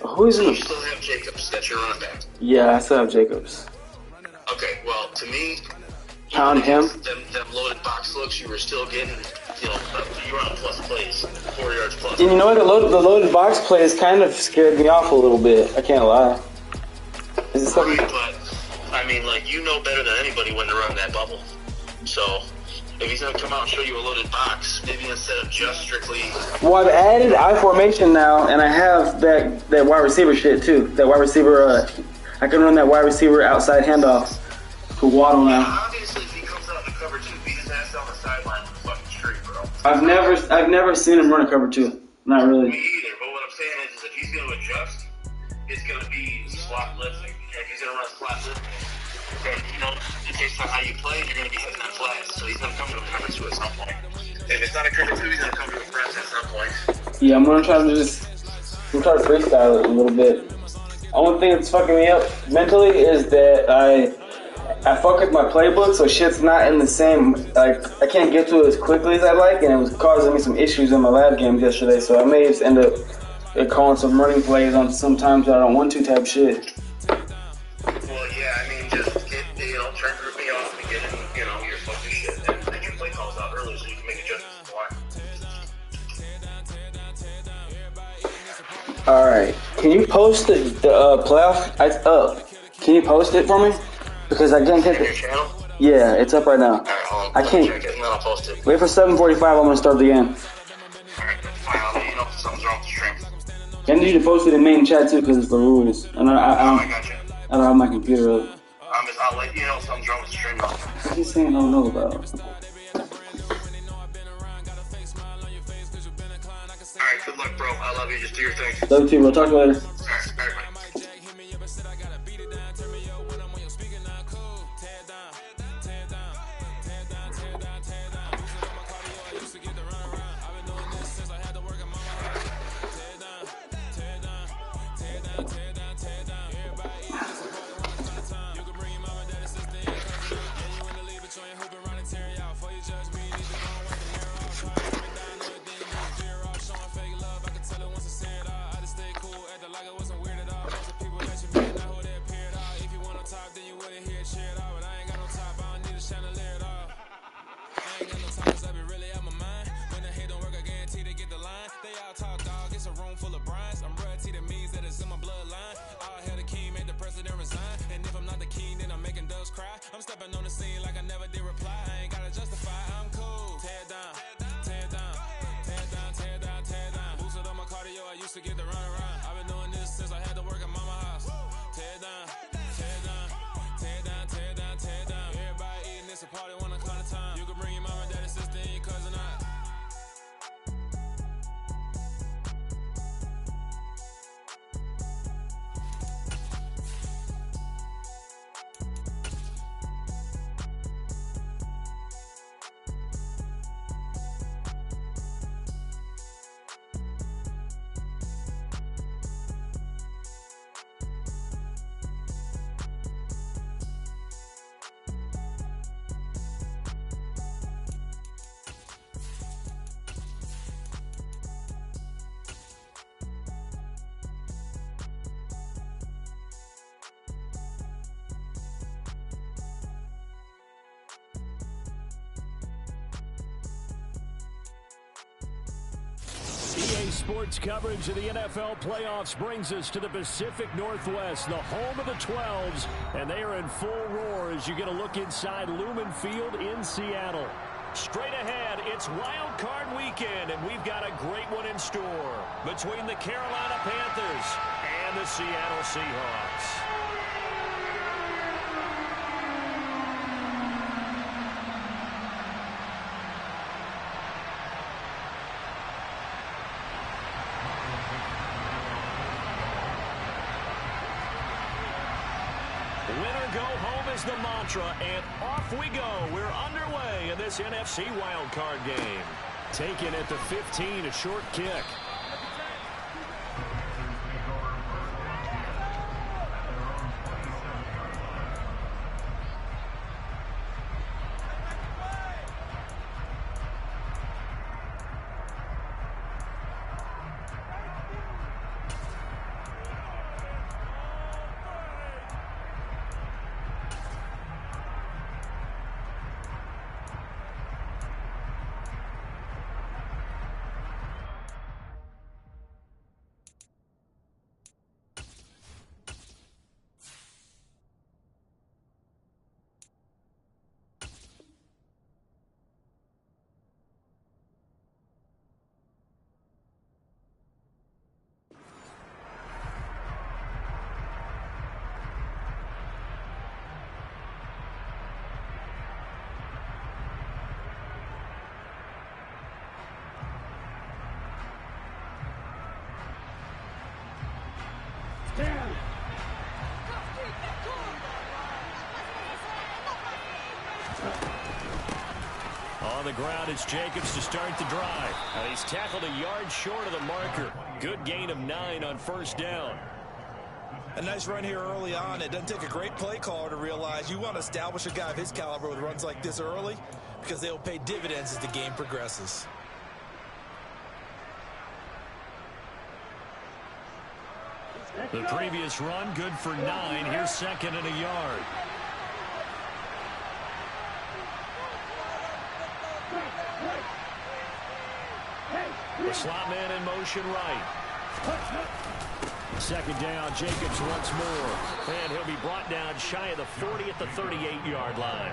Who's in You the... still have Jacobs. That's your running back. Yeah, I still have Jacobs. Okay, well, to me, Pound him. Them loaded box looks, you were still getting, you were on plus plays, 4 yards plus. And you know what? The loaded box plays kind of scared me off a little bit. I can't lie. Is it something? Right, but, I mean, like, you know better than anybody when to run that bubble. So, if he's going to come out and show you a loaded box, maybe instead of just strictly... Well, I've added I formation now, and I have that wide receiver shit, too. That wide receiver, I can run that wide receiver outside handoff to Waddle now. Obviously, if he comes out in the cover 2, beat his ass down the sideline with a fucking street, bro. I've never seen him run a cover 2. Not really. Me either, but what I'm saying is if he's going to adjust, it's going to be slot blitzing. If he's going to run slot blitzing, then, based on how you play, you're going to be hitting that flat. So he's going to come to a cover 2 at some point. If it's not a cover 2, he's going to come to a press at some point. Yeah, I'm going to try to freestyle it a little bit. Only thing that's fucking me up mentally is that I fuck with my playbook, so shit's not in the same, like, I can't get to it as quickly as I'd like, and it was causing me some issues in my lab games yesterday, so I may just end up calling some running plays on sometimes I don't want to type shit. Well, yeah, I mean, just get, try and group me off and get in, your focus shit, and get your play calls out early so you can make adjustments. Alright, can you post the playoff? Can you post it for me? Because I can't get your channel? Yeah, it's up right now. Alright, hold on. I can't. Check it and then I'll post it. Wait for 7:45. I'm gonna start the game. Alright, fine. I'll let you know if something's wrong with the stream. I need you to post it in main chat too, because it's the rules. And I got you. I don't have my computer up. I'll let you know if something's wrong with the stream. What are you saying I don't know about? Alright, good luck, bro. I love you. Just do your thing. Love you too, bro. Talk to you later. Alright, bye. I'm stepping on the scene like I never did reply. I ain't gotta justify, I'm cool. Tear down, tear down, tear down, tear down, tear down. Boosted on my cardio, I used to get the run around. I've been doing this since I had to work at mama house. Tear down, tear down, tear down, tear down, tear down. Everybody eating, it's a party, wanna count of time. You can bring your mama, daddy, sister, and your cousin out. EA Sports coverage of the NFL playoffs brings us to the Pacific Northwest, the home of the 12s, and they are in full roar as you get a look inside Lumen Field in Seattle. Straight ahead, it's Wild Card Weekend, and we've got a great one in store between the Carolina Panthers and the Seattle Seahawks. Winner go home is the mantra, and off we go. We're underway in this NFC wildcard game. Taken at the 15, a short kick. the ground. It's Jacobs to start the drive. He's tackled a yard short of the marker. Good gain of 9 on first down. A nice run here early on. It doesn't take a great play caller to realize you want to establish a guy of his caliber with runs like this early because they'll pay dividends as the game progresses. The previous run, good for 9. Here's second and a yard. The slot man in motion right. Second down, Jacobs once more. And he'll be brought down shy of the 40 at the 38-yard line.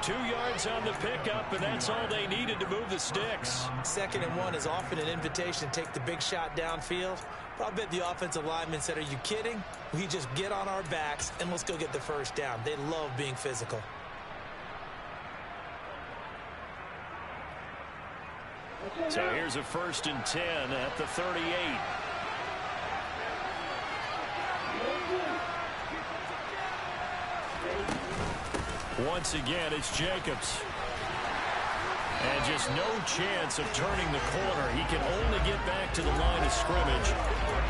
2 yards on the pickup, and that's all they needed to move the sticks. 2nd and 1 is often an invitation to take the big shot downfield. But I bet the offensive lineman said, are you kidding? We just get on our backs and let's go get the first down. They love being physical. So here's a 1st and 10 at the 38. Once again, it's Jacobs. And just no chance of turning the corner. He can only get back to the line of scrimmage.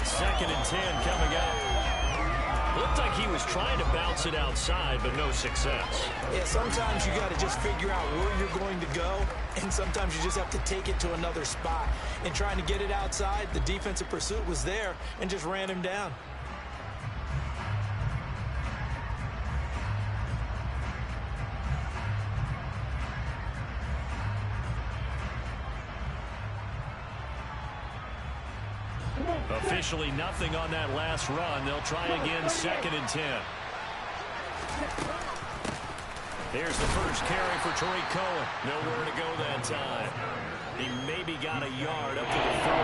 2nd and 10 coming up. Looked like he was trying to bounce it outside, but no success. Yeah, sometimes you got to just figure out where you're going to go, and sometimes you just have to take it to another spot. And trying to get it outside, the defensive pursuit was there and just ran him down. Officially nothing on that last run. They'll try again, 2nd and 10. Here's the first carry for Tariq Cohen. Nowhere to go that time. He maybe got a yard up to the 40.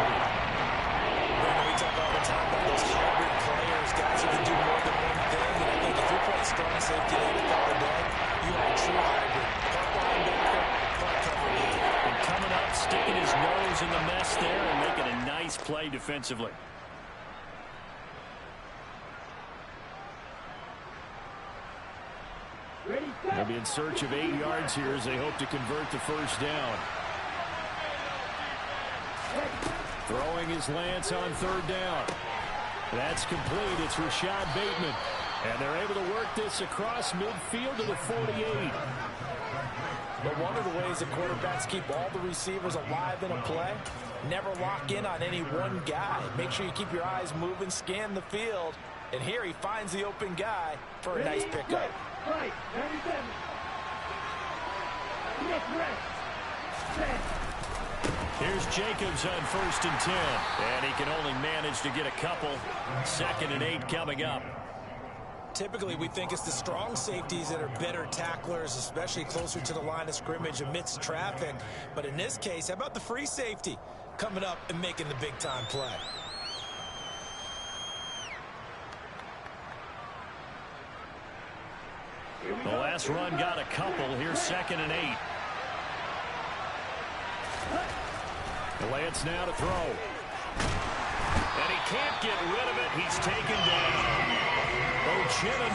We talk all the time about those hybrid players, guys who can do more than one thing. And I think if you're playing strong safety the NFL today, you are a true hybrid. Part linebacker, part cover lead. And coming up, sticking his nose in the mess there and making a nice play defensively. They'll be in search of 8 yards here as they hope to convert the first down. Throwing his Lance on 3rd down. That's complete. It's Rashad Bateman. And they're able to work this across midfield to the 48. But one of the ways that quarterbacks keep all the receivers alive in a play, never lock in on any one guy. Make sure you keep your eyes moving, scan the field. And here he finds the open guy for a nice pickup. Here's Jacobs on 1st and 10. And he can only manage to get a couple. 2nd and 8 coming up. Typically, we think it's the strong safeties that are better tacklers, especially closer to the line of scrimmage amidst traffic. But in this case, how about the free safety coming up and making the big-time play? The last run got a couple. Here's 2nd and 8. Lance now to throw. And he can't get rid of it. He's taken down. Uchenna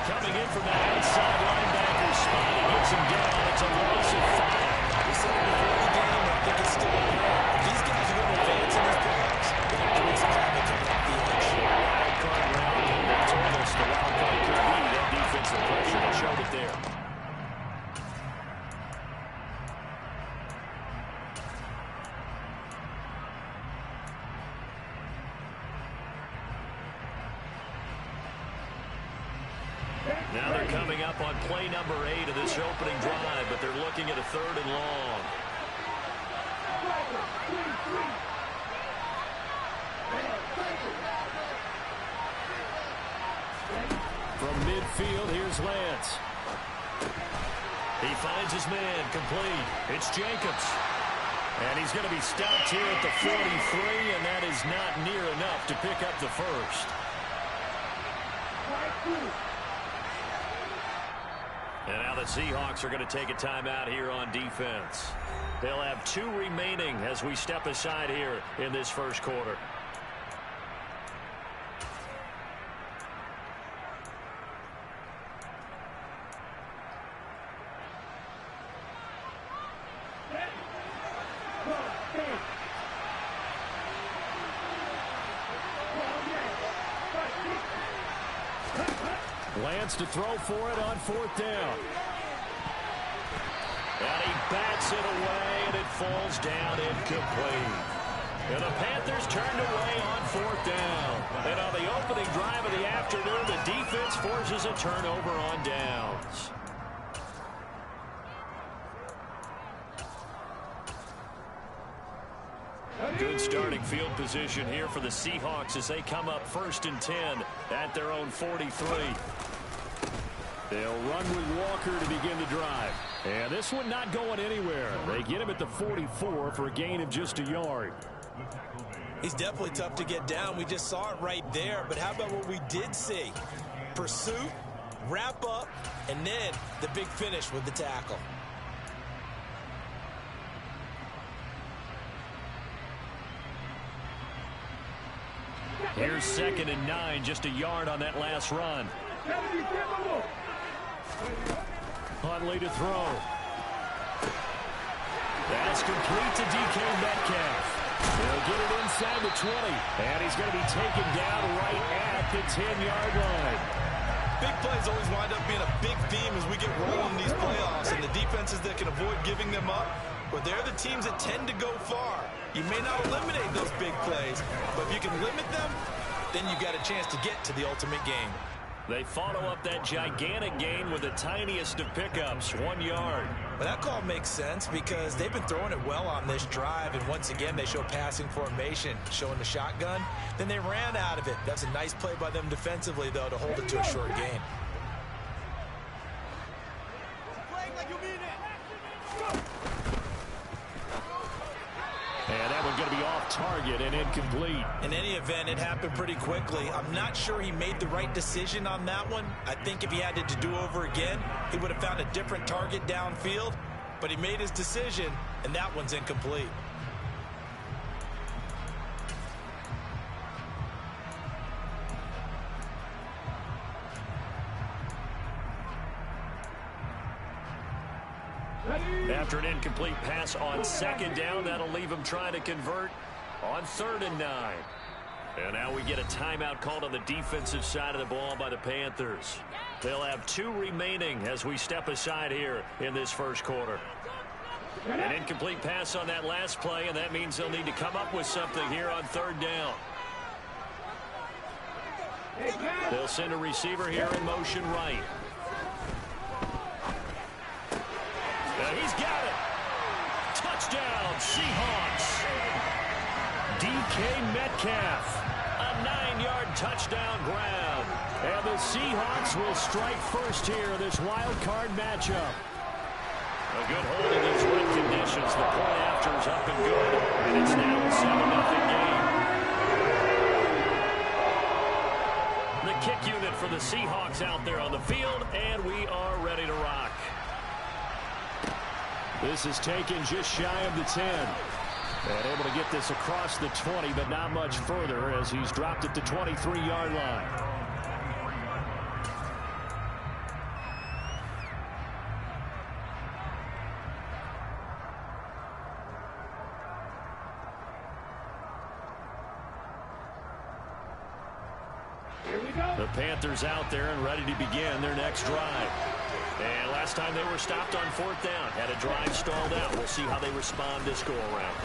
coming in from that outside linebacker spot. He gets him down. It's a loss of 5. We said it before the game. I think it's still in there. These guys are going to advance in these playoffs. They're going to do some havoc coming off the edge. Wild card round. They told us the wild card could be that defensive pressure. They showed it there. Now they're coming up on play number 8 of this opening drive, but they're looking at a 3rd and long. From midfield, here's Lance. He finds his man, complete. It's Jacobs. And he's going to be stopped here at the 43, and that is not near enough to pick up the first. And now the Seahawks are going to take a timeout here on defense. They'll have 2 remaining as we step aside here in this first quarter. Lance to throw for it on 4th down. And he bats it away, and it falls down incomplete. And the Panthers turned away on 4th down. And on the opening drive of the afternoon, the defense forces a turnover on downs. Good starting field position here for the Seahawks as they come up 1st and 10 at their own 43. They'll run with Walker to begin the drive. And this one not going anywhere. They get him at the 44 for a gain of just a yard. He's definitely tough to get down. We just saw it right there. But how about what we did see? Pursuit, wrap up, and then the big finish with the tackle. Here's 2nd and 9, just a yard on that last run. Huntley to throw. That's complete to DK Metcalf. He'll get it inside the 20. And he's going to be taken down right at the 10-yard line. Big plays always wind up being a big theme as we get rolling in these playoffs. And the defenses that can avoid giving them up, but they're the teams that tend to go far. You may not eliminate those big plays, but if you can limit them, then you got a chance to get to the ultimate game. They follow up that gigantic gain with the tiniest of pickups, 1 yard. But that call makes sense because they've been throwing it well on this drive, and once again they show passing formation, showing the shotgun. Then they ran out of it. That's a nice play by them defensively, though, to hold it to a short gain. And that one's going to be off target and incomplete. In any event, it happened pretty quickly. I'm not sure he made the right decision on that one. I think if he had it to do over again, he would have found a different target downfield. But he made his decision, and that one's incomplete. After an incomplete pass on 2nd down, that'll leave him trying to convert on 3rd and 9. And now we get a timeout called on the defensive side of the ball by the Panthers. They'll have 2 remaining as we step aside here in this first quarter. An incomplete pass on that last play, and that means they'll need to come up with something here on 3rd down. They'll send a receiver here in motion right. He's got it. Touchdown, Seahawks. DK Metcalf. A 9-yard touchdown grab. And the Seahawks will strike first here in this wild card matchup. A good hold in these wet conditions. The point after is up and good. And it's now a 7-0 game. The kick unit for the Seahawks out there on the field. And we are ready to rock. This is taken just shy of the 10. And able to get this across the 20, but not much further as he's dropped at the 23-yard line. The Panthers out there and ready to begin their next drive. And last time they were stopped on 4th down, had a drive stalled out. We'll see how they respond this go-around.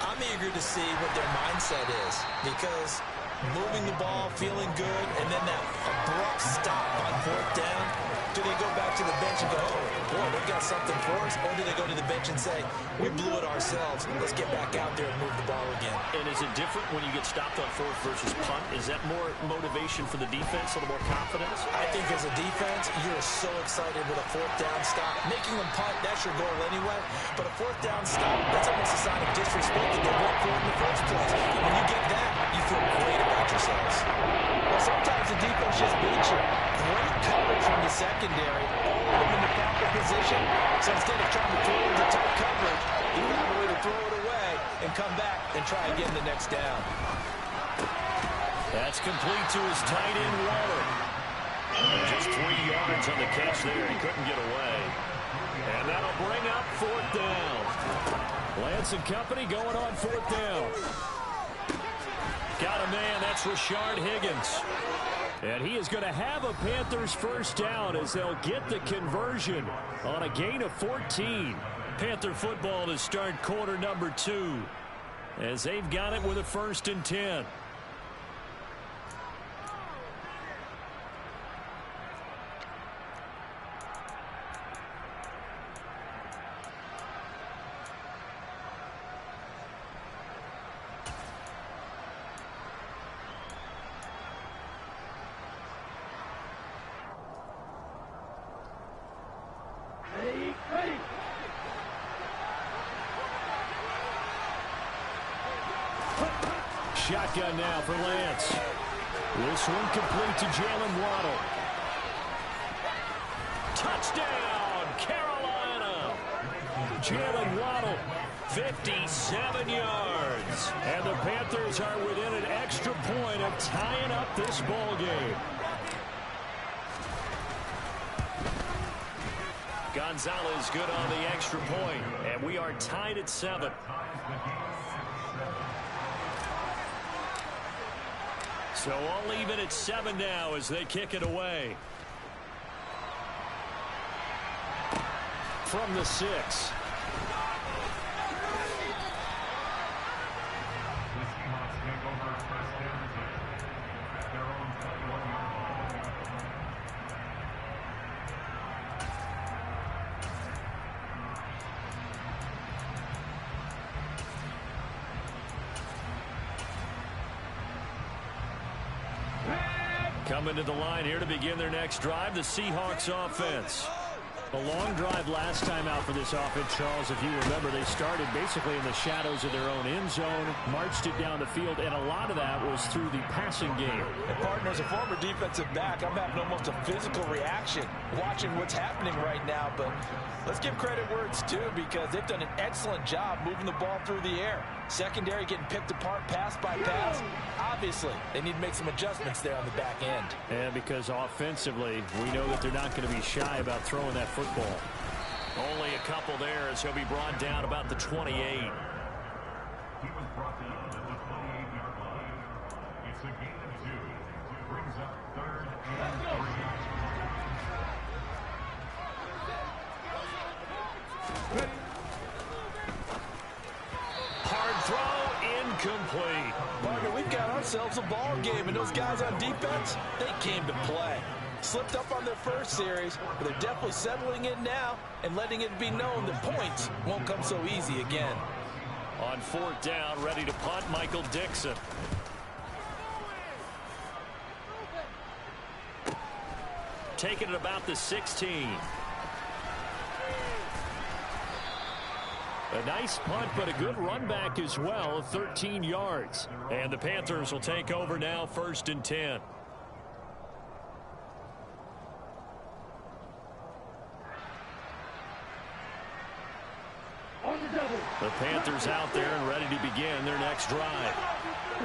I'm eager to see what their mindset is because moving the ball, feeling good, and then that abrupt stop on 4th down, do they go back to the bench and go, oh, boy, they got something for us? Or do they go to the bench and say, we blew it ourselves, let's get back out there and move the ball again? And is it different when you get stopped on 4th versus punt? Is that more motivation for the defense, a little more confidence? I think as a defense, you're so excited with a 4th down stop. Making them punt, that's your goal anyway. But a 4th down stop, that's almost a sign of disrespect that they went for in the first place. And when you get that, you feel great about yourselves. Well, sometimes the defense just beats you. Great coverage from the secondary. All of them in the proper position. So instead of trying to throw into tight coverage, he found a way to throw it away and come back and try again the next down. That's complete to his tight end, Waller. Just 3 yards on the catch there. He couldn't get away. And that'll bring up 4th down. Lance and company going on 4th down. Got a man. That's Rashard Higgins. And he is going to have a Panthers first down as they'll get the conversion on a gain of 14. Panther football to start quarter number 2 as they've got it with a 1st and 10. Shotgun now for Lance. This one complete to Jalen Waddle. Touchdown, Carolina. Jalen Waddle, 57 yards. And the Panthers are within an extra point of tying up this ball game. Gonzalez good on the extra point, and we are tied at 7. So all even at 7 now as they kick it away. From the 6. Coming to the line here to begin their next drive, the Seahawks offense. A long drive last time out for this offense, Charles. If you remember, they started basically in the shadows of their own end zone, marched it down the field, and a lot of that was through the passing game. And partner, as a former defensive back, I'm having almost a physical reaction watching what's happening right now. But let's give credit where it's due, because they've done an excellent job moving the ball through the air. Secondary getting picked apart pass by pass. Obviously, they need to make some adjustments there on the back end. And because offensively, we know that they're not going to be shy about throwing that football. Only a couple there as he'll be brought down about the 28. He was brought down at the 28-yard line. It's a gain of 2. Brings up 3rd and 3. Hard throw, incomplete. Partner, we've got ourselves a ball game, and those guys on defense, they came to play. Slipped up on their first series, but they're definitely settling in now and letting it be known that points won't come so easy again. On 4th down, ready to punt, Michael Dixon. Taking it about the 16. A nice punt, but a good run back as well, 13 yards. And the Panthers will take over now, 1st and 10. The Panthers out there and ready to begin their next drive.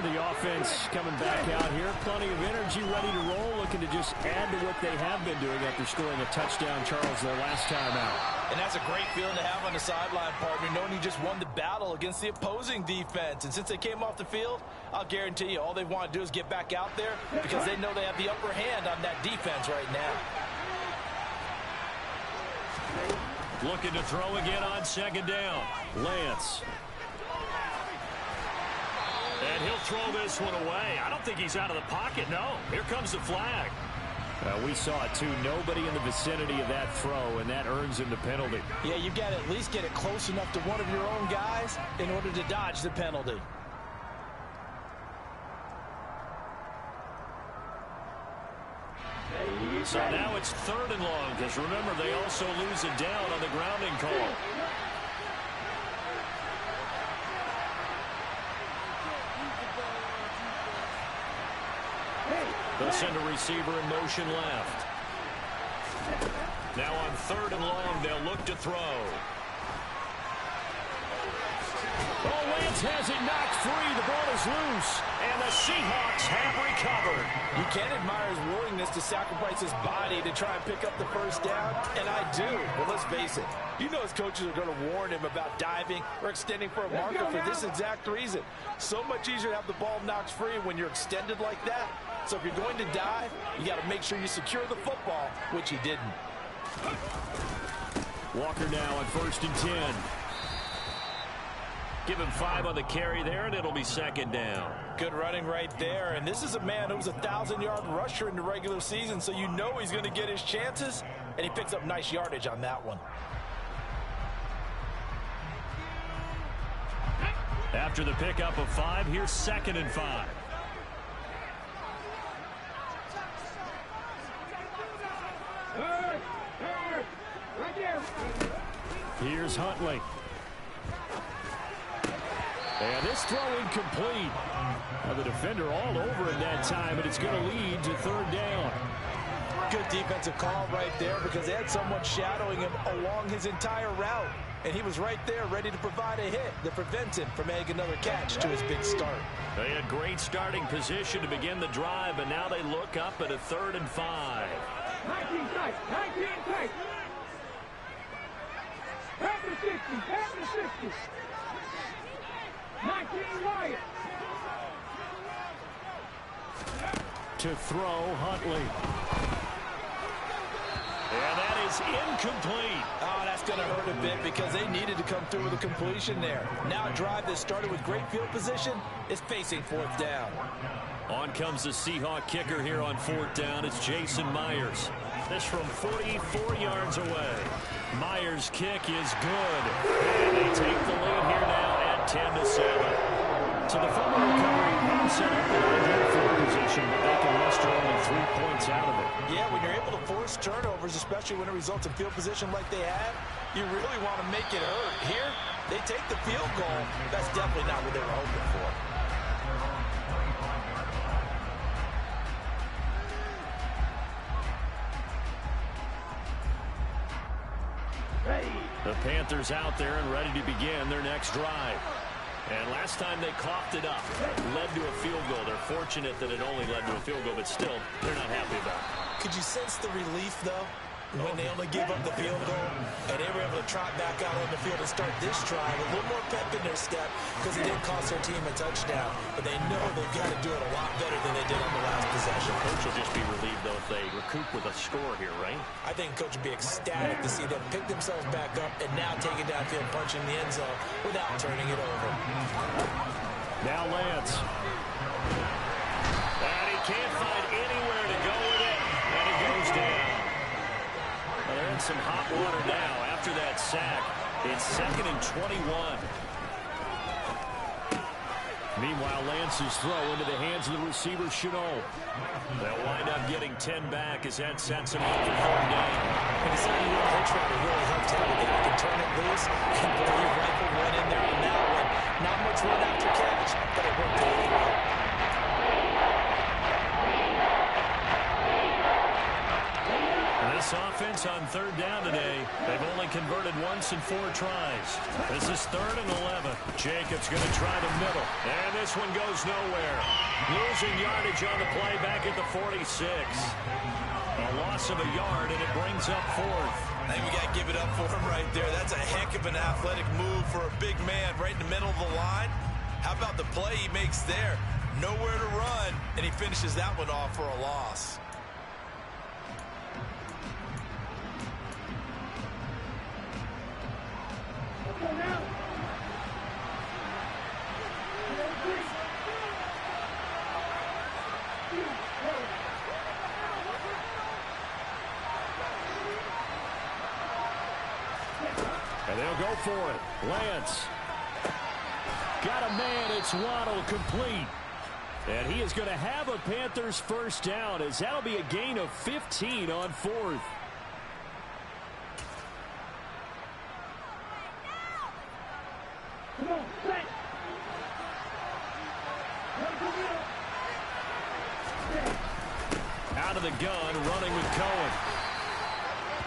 The offense coming back out here. Plenty of energy, ready to roll, looking to just add to what they have been doing after scoring a touchdown, Charles, their last time out. And that's a great feeling to have on the sideline, partner, knowing you just won the battle against the opposing defense. And since they came off the field, I'll guarantee you all they want to do is get back out there because they know they have the upper hand on that defense right now. Looking to throw again on 2nd down. Lance. And he'll throw this one away. I don't think he's out of the pocket, no. Here comes the flag. We saw it, too. Nobody in the vicinity of that throw, and that earns him the penalty. Yeah, you've got to at least get it close enough to one of your own guys in order to dodge the penalty. So now it's 3rd and long, because remember, they also lose it down on the grounding call. They'll send a receiver in motion left. Now on 3rd and long, they'll look to throw. Oh, Lance has it knocked free. The ball is loose, and the Seahawks have recovered. You can't admire his willingness to sacrifice his body to try and pick up the first down, and I do. But let's face it, you know his coaches are going to warn him about diving or extending for a marker for this exact reason. So much easier to have the ball knocked free when you're extended like that. So if you're going to dive, you got to make sure you secure the football, which he didn't. Walker now on 1st and 10. Give him 5 on the carry there, and it'll be 2nd down. Good running right there, and this is a man who was a 1,000-yard rusher in the regular season, so you know he's going to get his chances, and he picks up nice yardage on that one. After the pickup of 5, here's 2nd and 5. Here's Huntley. And this throw incomplete. Now the defender all over him that time, but it's going to lead to 3rd down. Good defensive call right there because they had someone shadowing him along his entire route. And he was right there ready to provide a hit that prevents him from making another catch to his big start. They had great starting position to begin the drive, but now they look up at a 3rd and 5. 19 tight, 19 tight. Half the 60, half the 60. 19 wide. To throw, Huntley. And that is incomplete. Oh, that's going to hurt a bit because they needed to come through with a completion there. Now a drive that started with great field position is facing 4th down. On comes the Seahawk kicker here on 4th down. It's Jason Myers. This from 44 yards away. Myers' kick is good. And they take the lead here now at 10-7. So the fumble recovery not set up an ideal field position, but they can muster only 3 points out of it. Yeah, when you're able to force turnovers, especially when it results in field position like they had, you really want to make it hurt. Here, they take the field goal. That's definitely not what they were hoping for. The Panthers out there and ready to begin their next drive. And last time they coughed it up, led to a field goal. They're fortunate that it only led to a field goal, but still, they're not happy about it. Could you sense the relief, though, when they only gave up the field goal and they were able to trot back out on the field and start this drive a little more pep in their step because it didn't cost their team a touchdown, but they know they've got to do it a lot better than they did on the last possession. Coach will just be relieved, though, if they recoup with a score here, right? I think Coach would be ecstatic to see them pick themselves back up and now take it downfield, punching the end zone without turning it over. Now Lance. And he can't find anywhere to go with it, and it goes down. Well, they're in some hot water now after that sack. It's 2nd and 21. Meanwhile, Lance's throw into the hands of the receiver, Chenault. They'll wind up getting 10 back as that sets him up for 3rd down. And it's not even a hitch route to really help tell the guy can turn it loose. And boy, he rifled one in there on that one. Not much run after catch, but it worked really well. This offense on 3rd down today, they've only converted once in 4 tries. This is 3rd and 11. Jacobs going to try the middle, and this one goes nowhere. Losing yardage on the play back at the 46. A loss of a yard, and it brings up 4th. I think we got to give it up for him right there. That's a heck of an athletic move for a big man right in the middle of the line. How about the play he makes there? Nowhere to run, and he finishes that one off for a loss. And they'll go for it. Lance. Got a man. It's Waddle complete. And he is going to have a Panthers first down as that'll be a gain of 15 on 4th. Come on, set. Out of the gun, running with Cohen.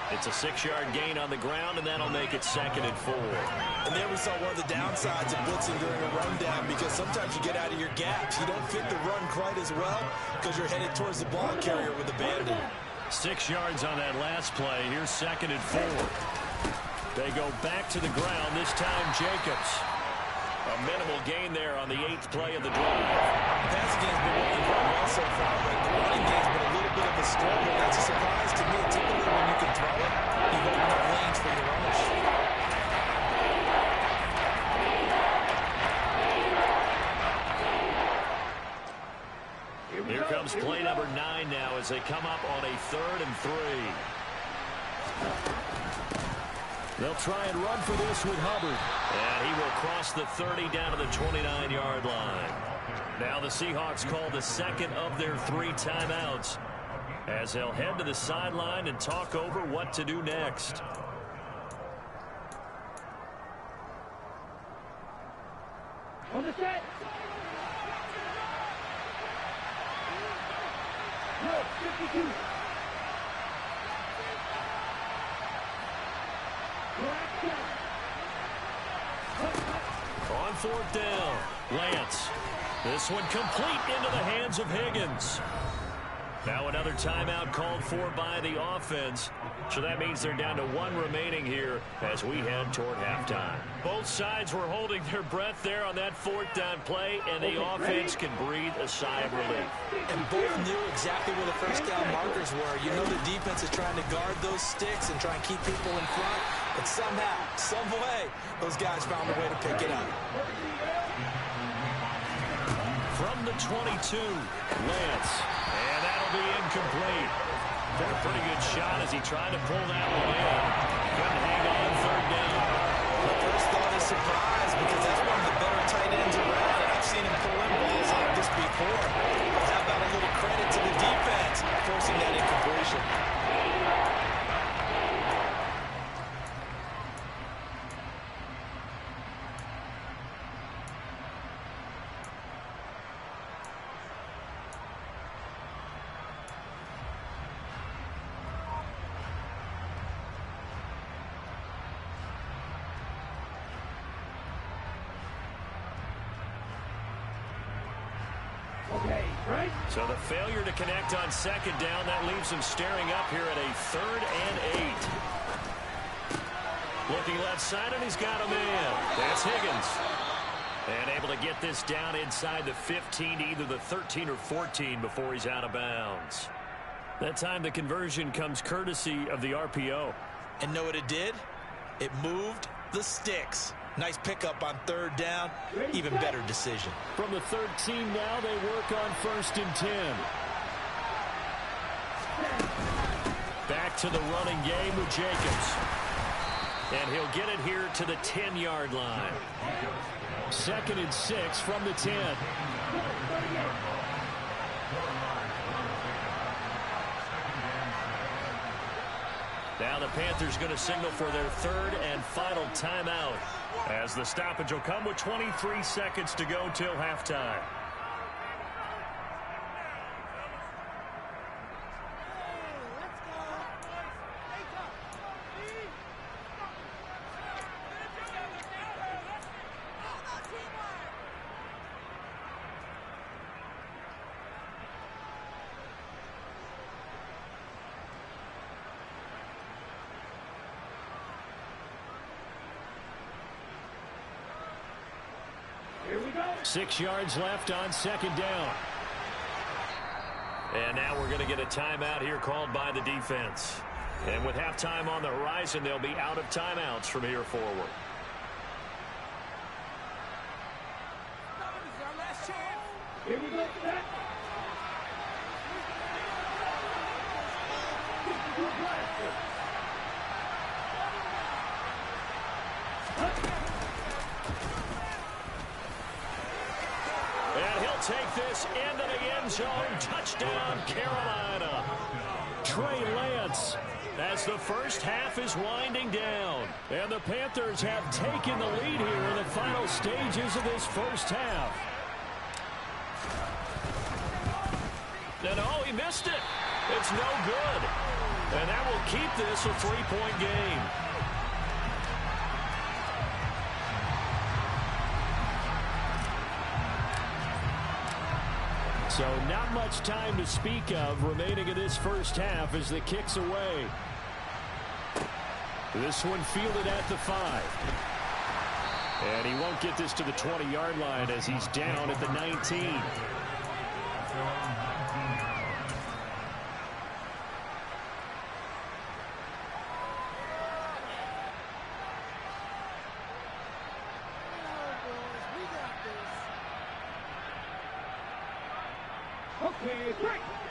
It's a 6-yard gain on the ground, and that'll make it 2nd and 4. And there we saw one of the downsides of blitzing during a rundown, because sometimes you get out of your gaps. You don't fit the run quite as well because you're headed towards the ball carrier with abandon. 6 yards on that last play. Here's 2nd and 4. They go back to the ground, this time Jacobs. A minimal gain there on the 8th play of the drive. The passing game's been working quite well so far, but the running game's been a little bit of a struggle. That's a surprise to me. Typically, when you can throw it, you've opened up lanes for your runners. Here comes play number 9 now as they come up on a 3rd and 3. They'll try and run for this with Hubbard. And he will cross the 30 down to the 29-yard line. Now the Seahawks call the 2nd of their 3 timeouts as they'll head to the sideline and talk over what to do next. On the set. No, 52. On 4th down, Lance. This one complete into the hands of Higgins. Now another timeout called for by the offense. So that means they're down to 1 remaining here as we head toward halftime. Both sides were holding their breath there on that 4th down play, and the offense can breathe a sigh of relief. And both knew exactly where the first down markers were. You know the defense is trying to guard those sticks and try and keep people in front. But somehow, some way, those guys found a way to pick it up. From the 22, Lance. And that'll be incomplete. Took a pretty good shot as he tried to pull that one in. Couldn't hang on 3rd down. The first thought is surprise, because that's one of the better tight ends around, and I've seen him pull in balls like this before. But how about a little credit to the defense forcing that incompletion? So the failure to connect on 2nd down, that leaves them staring up here at a 3rd and 8. Looking left side, and he's got a man. That's Higgins. And able to get this down inside the 15 to either the 13 or 14 before he's out of bounds. That time the conversion comes courtesy of the RPO. And know what it did? It moved the sticks. Nice pickup on 3rd down. Even better decision. From the 13 now, they work on 1st and 10. Back to the running game with Jacobs. And he'll get it here to the 10-yard line. 2nd and 6 from the 10. Now the Panthers going to signal for their 3rd and final timeout, as the stoppage will come with 23 seconds to go till halftime. Here we go. 6 yards left on 2nd down. And now we're going to get a timeout here called by the defense. And with halftime on the horizon, they'll be out of timeouts from here forward. Here we go. Set. And he'll take this into the end zone. Touchdown, Carolina. Trey Lance, as the first half is winding down. And the Panthers have taken the lead here in the final stages of this first half. And oh, he missed it. It's no good. And that will keep this a 3-point game. So not much time to speak of remaining in this first half as the kick's away. This one fielded at the 5. And he won't get this to the 20-yard line as he's down at the 19.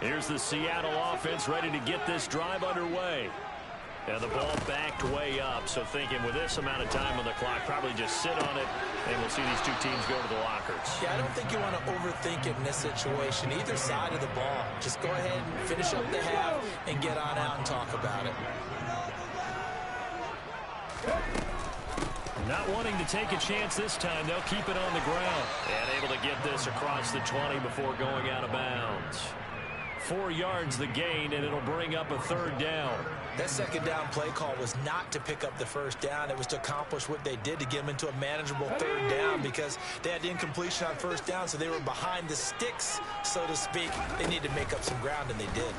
Here's the Seattle offense ready to get this drive underway. And the ball backed way up, so thinking with this amount of time on the clock, probably just sit on it, and we'll see these two teams go to the lockers. Yeah, I don't think you want to overthink it in this situation, either side of the ball. Just go ahead and finish up the half and get on out and talk about it. Not wanting to take a chance this time, they'll keep it on the ground. And able to get this across the 20 before going out of bounds. 4 yards the gain, and it'll bring up a 3rd down. That second down play call was not to pick up the first down. It was to accomplish what they did to get them into a manageable 3rd down because they had incompletion on first down, so they were behind the sticks, so to speak. They needed to make up some ground, and they did.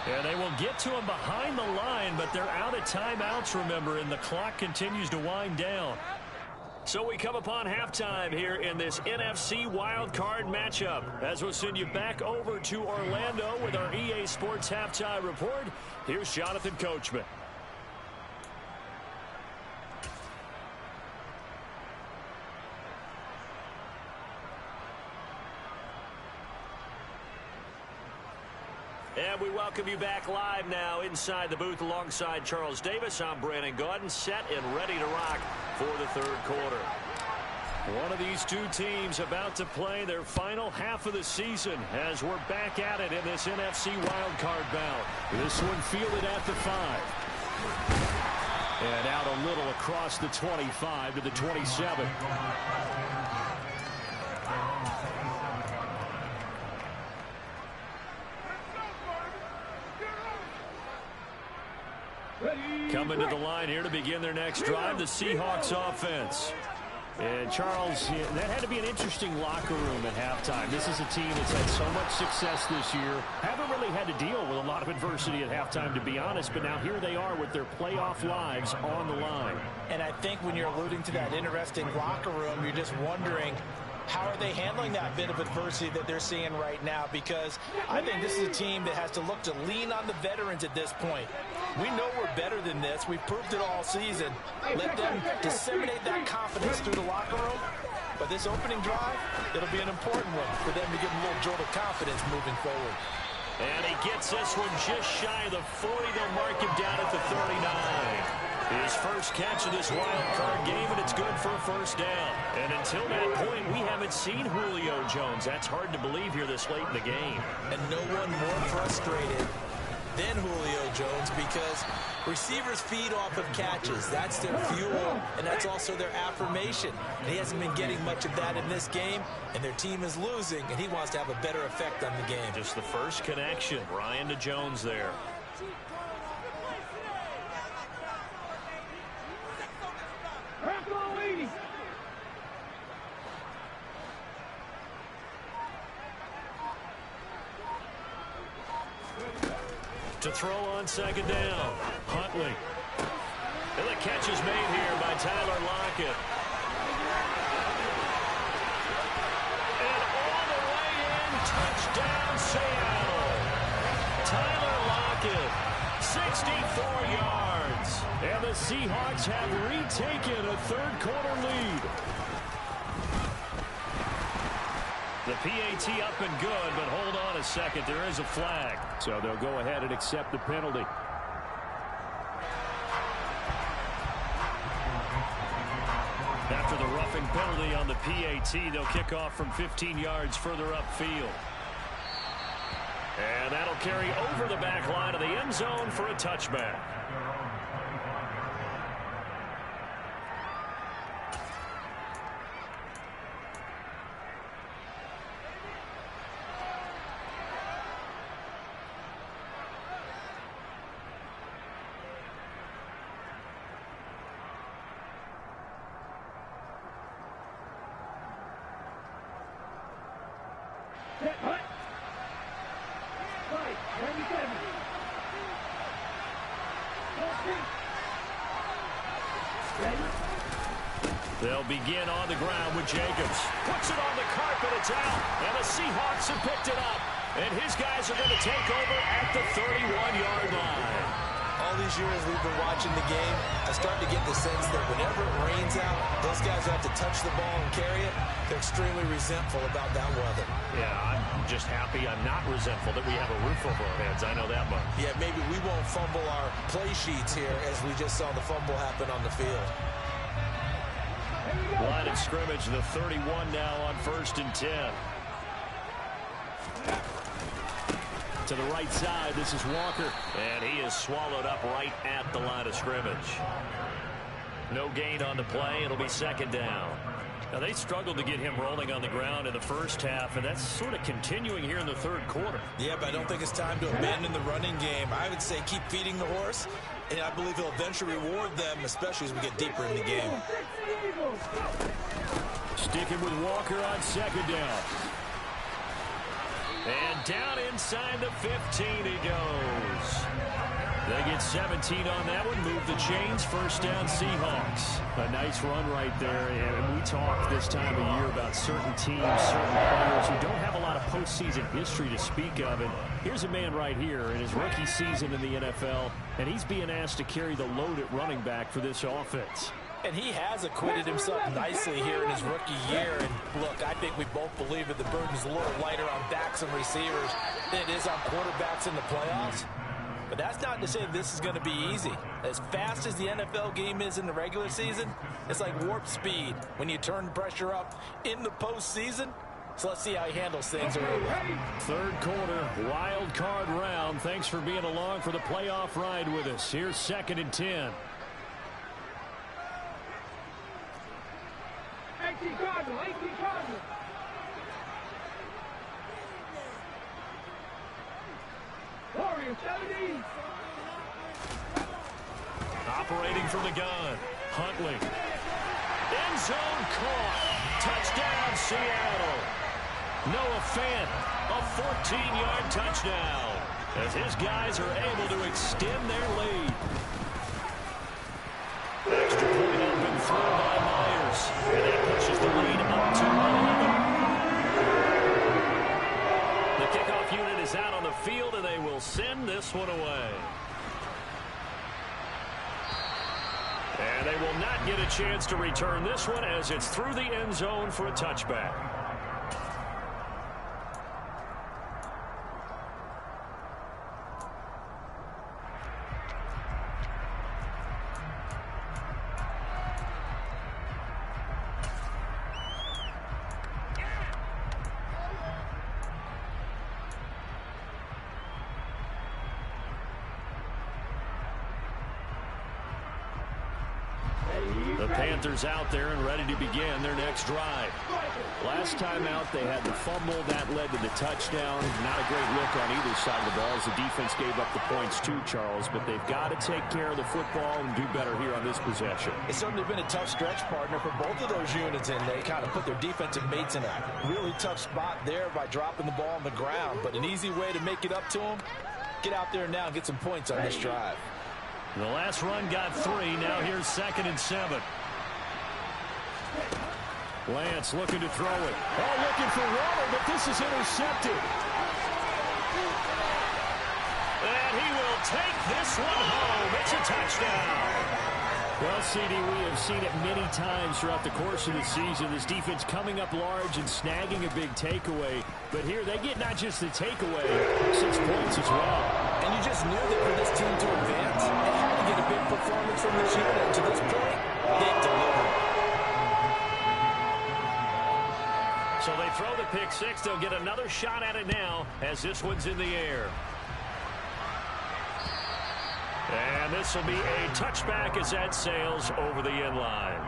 And they will get to him behind the line, but they're out of timeouts, remember, and the clock continues to wind down. So we come upon halftime here in this NFC wildcard matchup. As we'll send you back over to Orlando with our EA Sports Halftime Report, here's Jonathan Coachman. And we welcome you back live now inside the booth alongside Charles Davis. I'm Brandon Gaudin, set and ready to rock for the 3rd quarter. One of these two teams about to play their final half of the season as we're back at it in this NFC wildcard bout. This one fielded at the 5. And out a little across the 25 to the 27. Coming to the line here to begin their next drive, the Seahawks offense. And Charles, that had to be an interesting locker room at halftime. This is a team that's had so much success this year. Haven't really had to deal with a lot of adversity at halftime, to be honest. But now here they are with their playoff lives on the line. And I think when you're alluding to that interesting locker room, you're just wondering, how are they handling that bit of adversity that they're seeing right now? Because I think this is a team that has to look to lean on the veterans at this point. We know we're better than this. We've proved it all season. Let them disseminate that confidence through the locker room. But this opening drive, it'll be an important one for them to get a little jolt of confidence moving forward. And he gets this one just shy of the 40. They'll mark him down at the 39. His first catch of this wild card game, and it's good for a 1st down. And until that point, we haven't seen Julio Jones. That's hard to believe here this late in the game. And no one more frustrated than Julio Jones because receivers feed off of catches. That's their fuel, and that's also their affirmation. And he hasn't been getting much of that in this game, and their team is losing, and he wants to have a better effect on the game. Just the first connection, Ryan to Jones there. To throw on 2nd down, Huntley. And the catch is made here by Tyler Lockett. And all the way in, touchdown Seattle. Tyler Lockett, 64 yards. And the Seahawks have retaken a 3rd quarter lead. The PAT up and good, but hold on a second. There is a flag. So they'll go ahead and accept the penalty. After the roughing penalty on the PAT, they'll kick off from 15 yards further upfield. And that'll carry over the back line of the end zone for a touchback. Set, hut. Fight, 97. Ready? They'll begin on the ground with Jacobs. Puts it on the carpet, it's out, and the Seahawks have picked it up. And his guys are going to take over at the 31-yard line. All these years we've been watching the game, I start to get the sense that whenever it rains out, those guys who have to touch the ball and carry it, they're extremely resentful about that weather. Yeah, I'm just happy I'm not resentful that we have a roof over our heads. I know that much. Yeah, maybe we won't fumble our play sheets here as we just saw the fumble happen on the field. Line of scrimmage, the 31 now on 1st and 10. To the right side, this is Walker, and he is swallowed up right at the line of scrimmage. No gain on the play. It'll be 2nd down. Now, they struggled to get him rolling on the ground in the first half, and that's sort of continuing here in the 3rd quarter. Yeah, but I don't think it's time to abandon the running game. I would say keep feeding the horse, and I believe he'll eventually reward them, especially as we get deeper in the game. Sticking with Walker on 2nd down. And down inside the 15 he goes. They get 17 on that one. Move the chains. 1st down Seahawks. A nice run right there. And we talk this time of year about certain teams, certain players who don't have a lot of postseason history to speak of. And here's a man right here in his rookie season in the NFL, and he's being asked to carry the load at running back for this offense. And he has acquitted himself nicely here in his rookie year. And look, I think we both believe that the burden's a little lighter on backs and receivers than it is on quarterbacks in the playoffs. But that's not to say this is going to be easy. As fast as the NFL game is in the regular season, it's like warp speed when you turn pressure up in the postseason. So let's see how he handles things early. 3rd quarter, wild card round. Thanks for being along for the playoff ride with us. Here's 2nd and 10. 18 Cardinal, 18 Cardinal. Warrior 70. Operating from the gun. Huntley. End zone caught. Touchdown, Seattle. Noah Fant, a 14-yard touchdown, as his guys are able to extend their lead. Extra point up and through by Myers, and that pushes the lead up to 11. The kickoff unit is out on the field, and they will send this one away. And they will not get a chance to return this one as it's through the end zone for a touchback. The Panthers out there and ready to begin their next drive. Last time out, they had the fumble. That led to the touchdown. Not a great look on either side of the ball as the defense gave up the points too, Charles. But they've got to take care of the football and do better here on this possession. It's certainly been a tough stretch, partner, for both of those units, and they kind of put their defensive mates in a really tough spot there by dropping the ball on the ground. But an easy way to make it up to them, get out there now and get some points on this drive. The last run got 3. Now here's 2nd and 7. Lance looking to throw it. Oh, looking for Waddle, but this is intercepted. And he will take this one home. It's a touchdown. Well, CD, we have seen it many times throughout the course of the season. This defense coming up large and snagging a big takeaway. But here they get not just the takeaway, 6 points as well. And you just knew that for this team to advance, they had to get a big performance from this unit. And to this point, they've delivered. So they throw the pick 6. They'll get another shot at it now as this one's in the air. And this will be a touchback as that sails over the end line.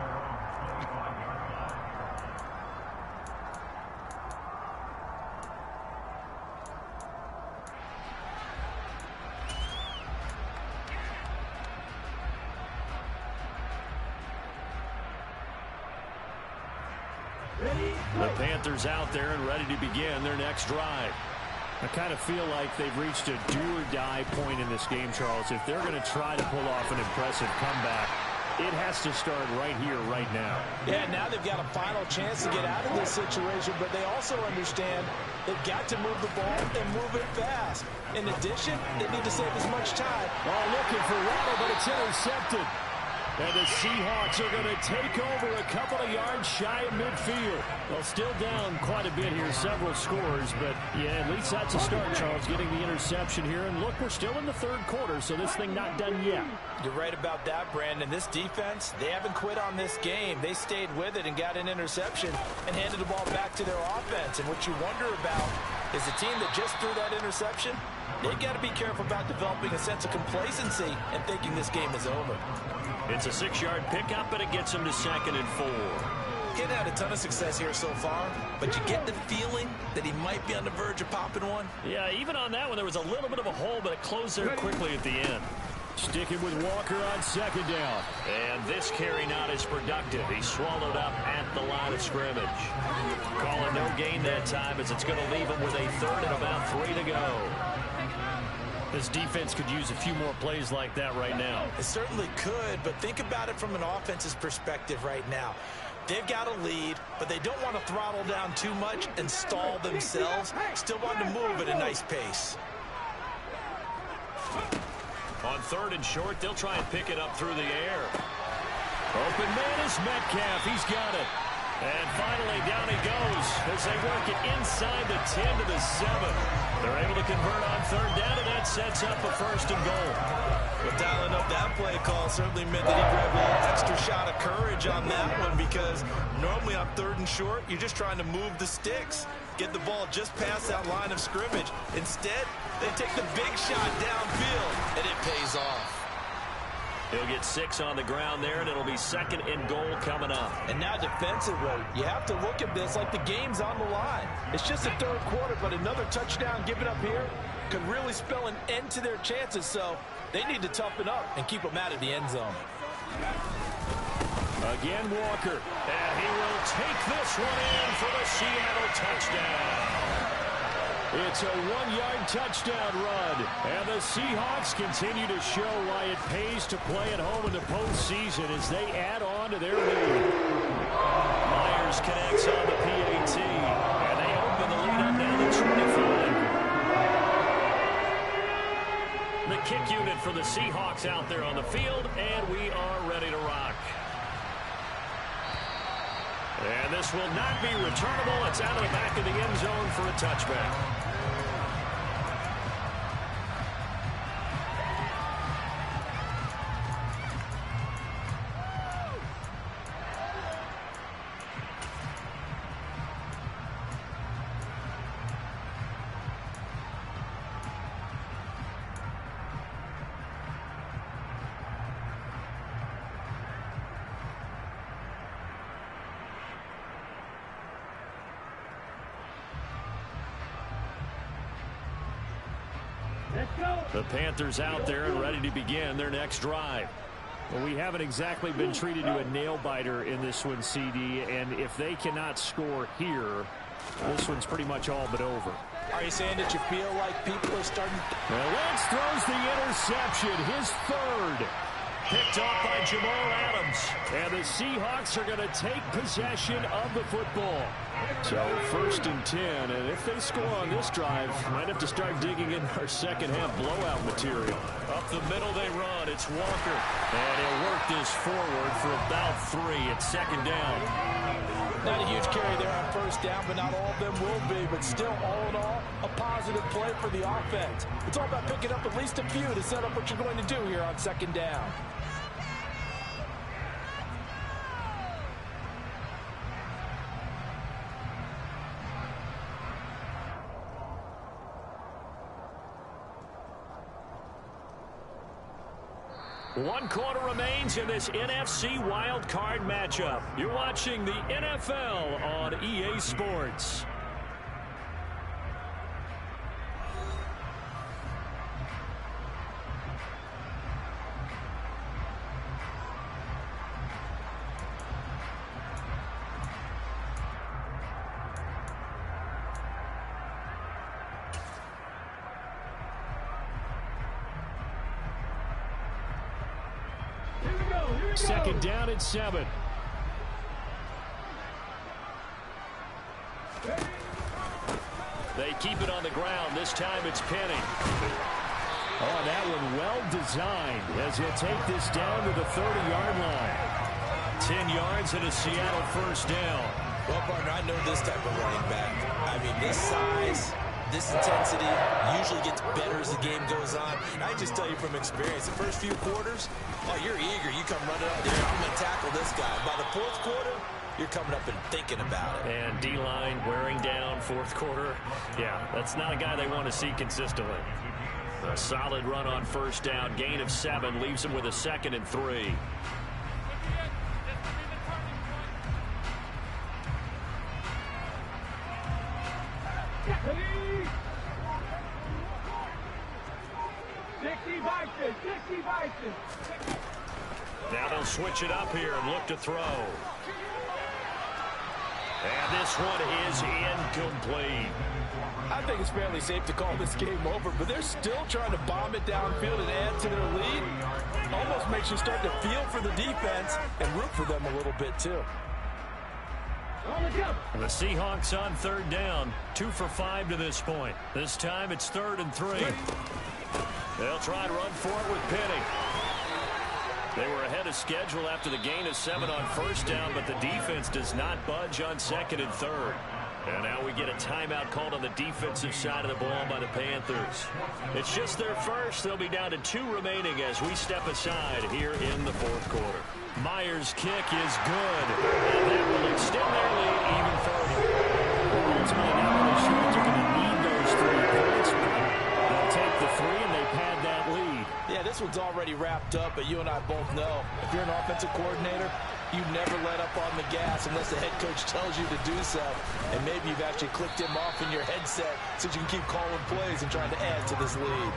Ready? The Panthers out there and ready to begin their next drive. I kind of feel like they've reached a do-or-die point in this game, Charles. If they're going to try to pull off an impressive comeback, it has to start right here, right now. Yeah, now they've got a final chance to get out of this situation, but they also understand they've got to move the ball and move it fast. In addition, they need to save as much time. Oh, looking for Waddle, but it's intercepted. And the Seahawks are going to take over a couple of yards shy of midfield. Well, still down quite a bit here, several scores. But, yeah, at least that's a start, Charles, getting the interception here. And, look, we're still in the third quarter, so this thing not done yet. You're right about that, Brandon. This defense, they haven't quit on this game. They stayed with it and got an interception and handed the ball back to their offense. And what you wonder about is the team that just threw that interception, they've got to be careful about developing a sense of complacency and thinking this game is over. It's a 6-yard pickup, and it gets him to 2nd and 4. He hadn't had a ton of success here so far, but you get the feeling that he might be on the verge of popping one. Yeah, even on that one, there was a little bit of a hole, but it closed there quickly at the end. Sticking with Walker on 2nd down. And this carry not as productive. He swallowed up at the line of scrimmage. Calling no gain that time as it's going to leave him with a 3rd and about 3 to go. This defense could use a few more plays like that right now. It certainly could, but think about it from an offense's perspective right now. They've got a lead, but they don't want to throttle down too much and stall themselves. Still want to move at a nice pace. On 3rd and short, they'll try and pick it up through the air. Open man is Metcalf. He's got it. And finally, down he goes as they work it inside the 10 to the 7. They're able to convert on 3rd down, and that sets up a 1st and goal. But dialing up that play call certainly meant that he grabbed a little extra shot of courage on that one, because normally on 3rd and short, you're just trying to move the sticks, get the ball just past that line of scrimmage. Instead, they take the big shot downfield, and it pays off. He'll get 6 on the ground there, and it'll be 2nd and goal coming up. And now defensively, you have to look at this like the game's on the line. It's just the 3rd quarter, but another touchdown given up here could really spell an end to their chances, so they need to toughen up and keep them out of the end zone. Again, Walker, and he will take this one in for the Seattle touchdown. It's a 1-yard touchdown run, and the Seahawks continue to show why it pays to play at home in the postseason as they add on to their lead. Myers connects on the PAT, and they open the lead up now to 25. The kick unit for the Seahawks out there on the field, and we are ready to rock. And this will not be returnable. It's out of the back of the end zone for a touchback. The Panthers out there and ready to begin their next drive. Well, we haven't exactly been treated to a nail-biter in this one, CD, and if they cannot score here, this one's pretty much all but over. Are you saying that you feel like people are starting? Well, Lance throws the interception, his 3rd. Picked off by Jamal Adams. And the Seahawks are going to take possession of the football. So 1st and 10. And if they score on this drive, might have to start digging in our second half blowout material. Up the middle they run. It's Walker. And he'll work this forward for about 3 at 2nd down. Not a huge carry there on 1st down, but not all of them will be. But still, all in all, a positive play for the offense. It's all about picking up at least a few to set up what you're going to do here on 2nd down. One quarter remains in this NFC wildcard matchup. You're watching the NFL on EA Sports. Second down and 7. They keep it on the ground. This time it's Penny. Oh, that one well designed as he'll take this down to the 30-yard line. 10 yards and a Seattle first down. Well, partner, I know this type of running back. I mean, this size, this intensity usually gets better as the game goes on. And I just tell you from experience, the first few quarters, oh, you're eager. You come running out there, I'm going to tackle this guy. By the fourth quarter, you're coming up and thinking about it. And D-line wearing down fourth quarter. Yeah, that's not a guy they want to see consistently. A solid run on first down. Gain of 7 leaves him with a 2nd and 3. Now they'll switch it up here and look to throw. And this one is incomplete. I think it's fairly safe to call this game over, but they're still trying to bomb it downfield and add to their lead. Almost makes you start to feel for the defense and root for them a little bit too. The Seahawks on third down, 2 for 5 to this point. This time it's 3rd and 3. They'll try to run for it with Penny. They were ahead of schedule after the gain of 7 on first down, but the defense does not budge on 2nd and 3rd. And now we get a timeout called on the defensive side of the ball by the Panthers. It's just their first. They'll be down to 2 remaining as we step aside here in the fourth quarter. Myers' kick is good. And that will extend their lead even further. Ultimately, not really sure that they're going to need those 3 points. They'll take the 3 and they pad that lead. Yeah, this one's already wrapped up, but you and I both know if you're an offensive coordinator, you never let up on the gas unless the head coach tells you to do so. And maybe you've actually clicked him off in your headset so you can keep calling plays and trying to add to this lead.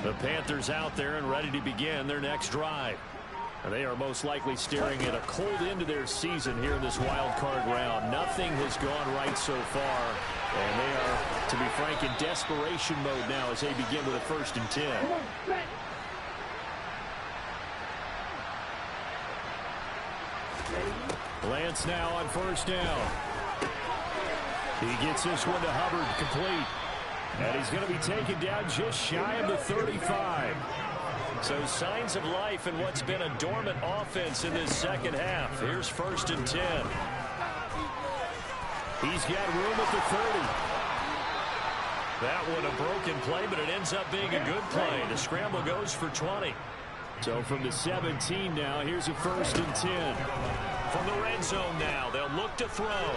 The Panthers out there and ready to begin their next drive. And they are most likely staring at a cold end to their season here in this wild card round. Nothing has gone right so far. And they are, to be frank, in desperation mode now as they begin with a 1st and 10. Lance now on first down. He gets this one to Hubbard, complete. And he's going to be taken down just shy of the 35. So signs of life in what's been a dormant offense in this second half. Here's 1st and 10. He's got room at the 30. That one a broken play, but it ends up being a good play. The scramble goes for 20. So from the 17 now, here's a 1st and 10. From the red zone now, they'll look to throw.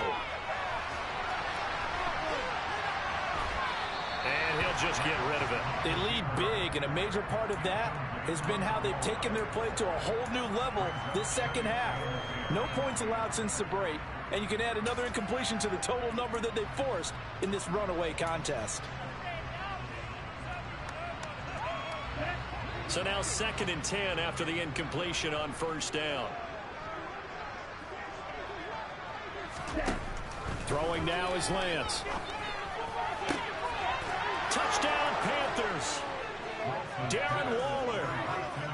And he'll just get rid of it. They lead big, and a major part of that has been how they've taken their play to a whole new level this second half. No points allowed since the break, and you can add another incompletion to the total number that they forced in this runaway contest. So now 2nd and 10 after the incompletion on first down. Throwing now is Lance. Touchdown, Panthers. Darren Waller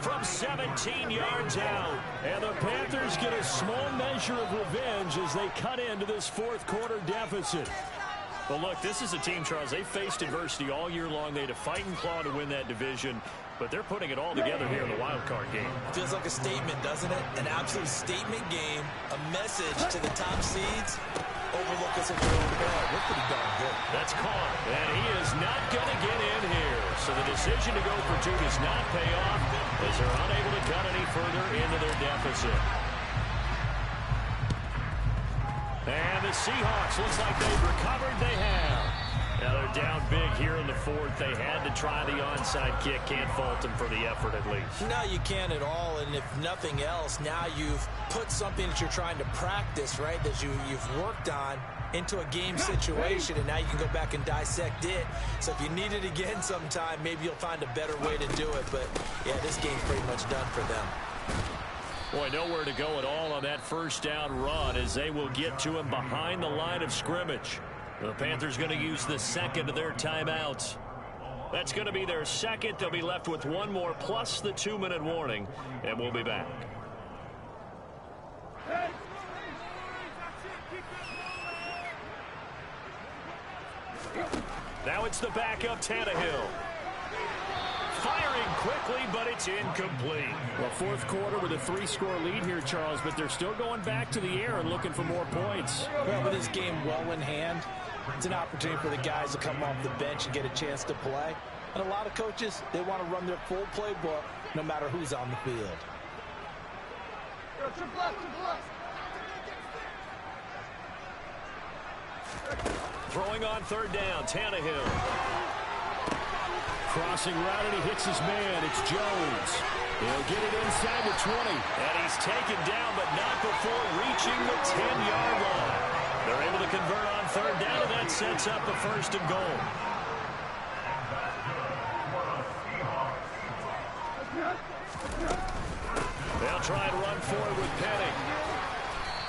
from 17 yards out. And the Panthers get a small measure of revenge as they cut into this fourth quarter deficit. Well, look, this is a team, Charles, they faced adversity all year long. They had to fight and claw to win that division, but they're putting it all together here in the wild card game. Feels like a statement, doesn't it? An absolute statement game, a message to the top seeds. Overlook us at their own bed. We're pretty darn good. That's caught, and he is not going to get in here. So the decision to go for 2 does not pay off as they're unable to cut any further into their deficit. And the Seahawks, looks like they've recovered. They have. Now they're down big here in the fourth. They had to try the onside kick. Can't fault them for the effort at least. No, you can't at all. And if nothing else, now you've put something that you're trying to practice, right, that you've worked on into a game situation, and now you can go back and dissect it. So if you need it again sometime, maybe you'll find a better way to do it. But, yeah, this game's pretty much done for them. Boy, nowhere to go at all on that first down run as they will get to him behind the line of scrimmage. The Panthers going to use the second of their timeouts. That's going to be their second. They'll be left with one more plus the 2-minute warning, and we'll be back. Now it's the backup Tannehill. Firing quickly, but it's incomplete. Well, fourth quarter with a 3-score lead here, Charles, but they're still going back to the air and looking for more points. Well, with this game well in hand, it's an opportunity for the guys to come off the bench and get a chance to play. And a lot of coaches, they want to run their full playbook no matter who's on the field. Throwing on third down, Tannehill. Crossing route, and he hits his man. It's Jones. He'll get it inside the 20. And he's taken down, but not before reaching the 10-yard line. They're able to convert on third down, and that sets up a first and goal. They'll try and run forward with Penning.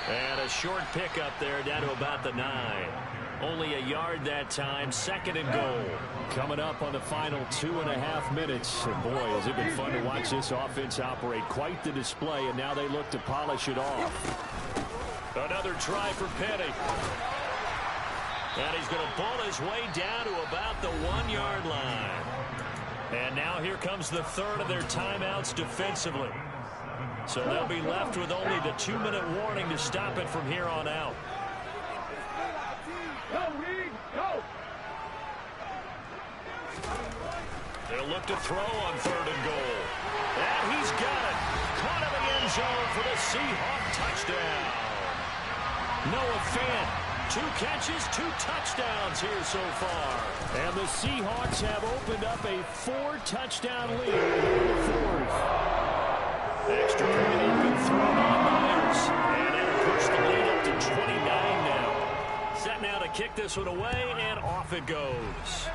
And a short pickup there down to about the 9. Only a yard that time, second and goal. Coming up on the final 2.5 minutes. And boy, has it been fun to watch this offense operate. Quite the display, and now they look to polish it off. Another try for Penning. And he's going to pull his way down to about the 1-yard line. And now here comes the third of their timeouts defensively. So they'll be left with only the 2-minute warning to stop it from here on out. Go, Reed, go! They'll look to throw on third and goal. And he's got it. Caught in the end zone for the Seahawk touchdown. Noah Fant, 2 catches, 2 touchdowns here so far. And the Seahawks have opened up a 4-touchdown lead in the fourth. Extra point has been thrown on Myers. And it'll push the lead up to 29 now. Set now to kick this one away, and off it goes.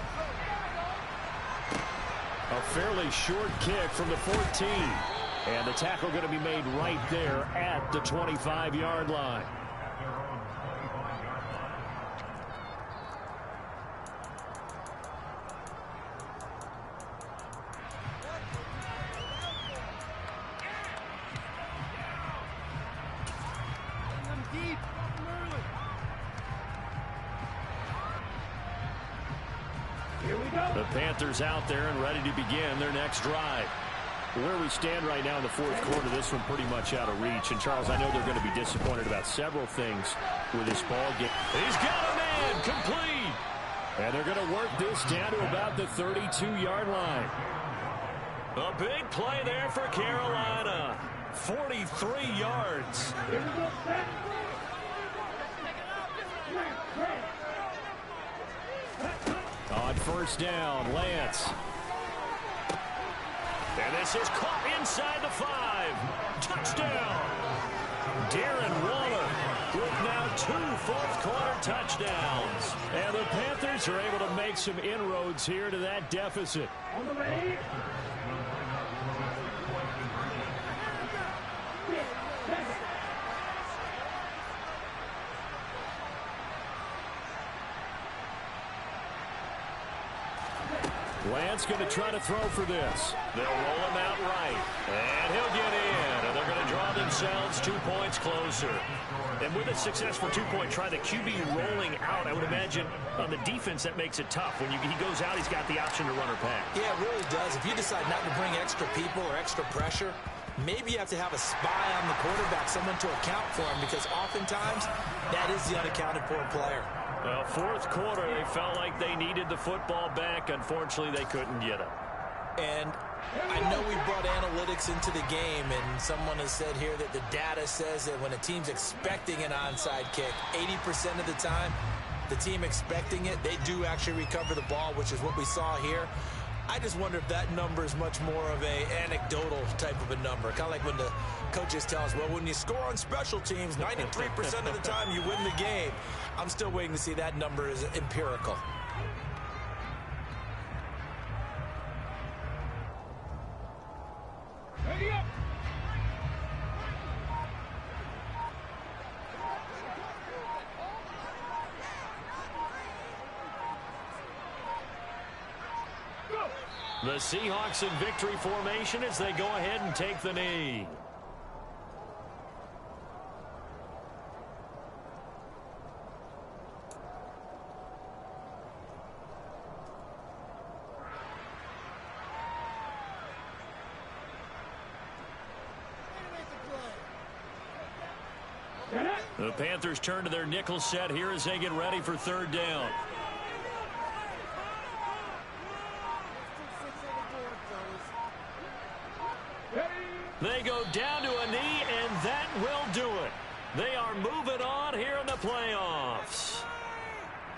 A fairly short kick from the 14. And the tackle going to be made right there at the 25-yard line. The Panthers out there and ready to begin their next drive. Where we stand right now in the fourth quarter, this one pretty much out of reach. And, Charles, I know they're going to be disappointed about several things with this ball game. He's got a man complete. And they're going to work this down to about the 32-yard line. A big play there for Carolina. 43 yards. On first down, Lance. And this is caught inside the 5. Touchdown. Darren Waller with now 2 fourth-quarter touchdowns. And the Panthers are able to make some inroads here to that deficit. On the way. Lance going to try to throw for this. They'll roll him out right. And he'll get in. And they're going to draw themselves 2 points closer. And with a successful 2-point try, the QB rolling out, I would imagine on the defense that makes it tough. When he goes out, he's got the option to run or pass. Yeah, it really does. If you decide not to bring extra people or extra pressure, maybe you have to have a spy on the quarterback, someone to account for him, because oftentimes that is the unaccounted for player. Well, fourth quarter, they felt like they needed the football back. Unfortunately, they couldn't get it. And I know we brought analytics analytics into the game, and someone has said here that the data says that when a team's expecting an onside kick, 80% of the time, the team expecting it, they do actually recover the ball, which is what we saw here. I just wonder if that number is much more of a anecdotal type of a number. Kind of like when the coaches tell us, well, when you score on special teams, 93% of the time you win the game. I'm still waiting to see that number is empirical. Ready up. The Seahawks in victory formation as they go ahead and take the knee. The Panthers turn to their nickel set here as they get ready for third down. They go down to a knee, and that will do it. They are moving on here in the playoffs.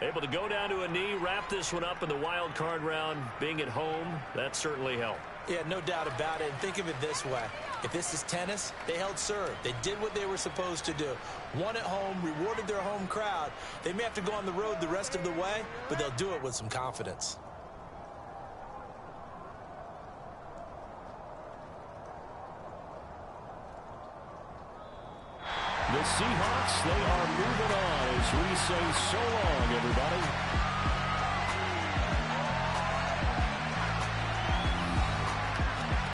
Able to go down to a knee, wrap this one up in the wild card round. Being at home, that certainly helped. Yeah, no doubt about it. And think of it this way. If this is tennis, they held serve. They did what they were supposed to do. Won at home, rewarded their home crowd. They may have to go on the road the rest of the way, but they'll do it with some confidence. The Seahawks, they are moving on as we say so long, everybody.